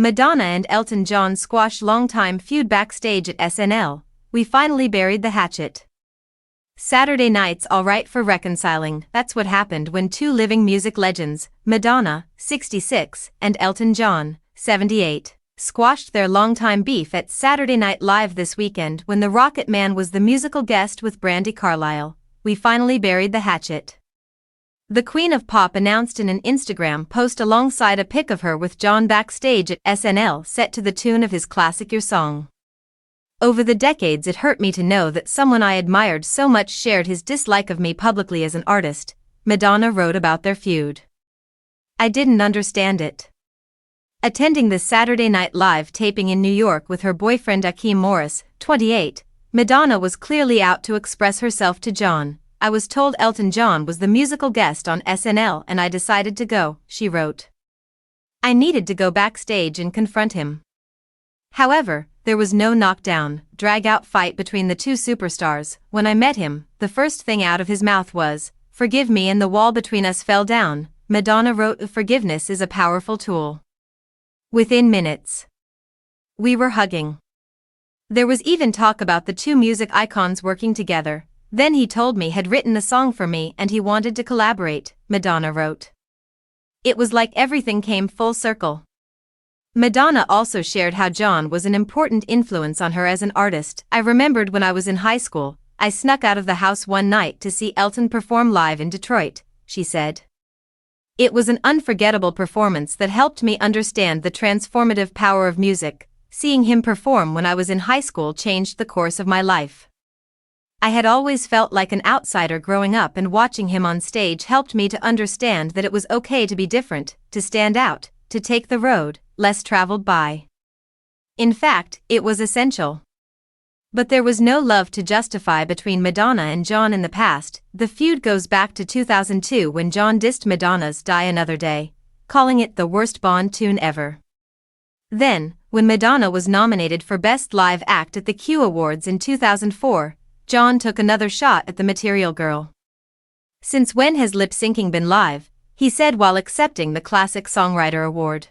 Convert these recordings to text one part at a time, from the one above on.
Madonna and Elton John squash longtime feud backstage at SNL. We finally buried the hatchet. Saturday night's alright for reconciling. That's what happened when two living music legends, Madonna, 66, and Elton John, 78, squashed their longtime beef at Saturday Night Live this weekend when the Rocket Man was the musical guest with Brandi Carlile. We finally buried the hatchet. The Queen of Pop announced in an Instagram post alongside a pic of her with John backstage at SNL set to the tune of his classic Your Song. Over the decades it hurt me to know that someone I admired so much shared his dislike of me publicly as an artist, Madonna wrote about their feud. I didn't understand it. Attending the Saturday Night Live taping in New York with her boyfriend Akeem Morris, 28, Madonna was clearly out to express herself to John. I was told Elton John was the musical guest on SNL and I decided to go, she wrote. I needed to go backstage and confront him. However, there was no knockdown, drag-out fight between the two superstars. When I met him, the first thing out of his mouth was, "Forgive me," and the wall between us fell down, Madonna wrote. Forgiveness is a powerful tool. Within minutes, we were hugging. There was even talk about the two music icons working together. Then he told me had written a song for me and he wanted to collaborate, Madonna wrote. It was like everything came full circle. Madonna also shared how John was an important influence on her as an artist. I remembered when I was in high school, I snuck out of the house one night to see Elton perform live in Detroit, she said. It was an unforgettable performance that helped me understand the transformative power of music. Seeing him perform when I was in high school changed the course of my life. I had always felt like an outsider growing up, and watching him on stage helped me to understand that it was okay to be different, to stand out, to take the road less traveled by. In fact, it was essential. But there was no love to justify between Madonna and John in the past. The feud goes back to 2002 when John dissed Madonna's Die Another Day, calling it the worst Bond tune ever. Then, when Madonna was nominated for Best Live Act at the Q Awards in 2004, John took another shot at the Material Girl. "Since when has lip-syncing been live?" he said while accepting the Classic Songwriter Award.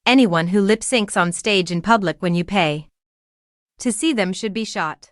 "Anyone who lip-syncs on stage in public when you pay to see them should be shot."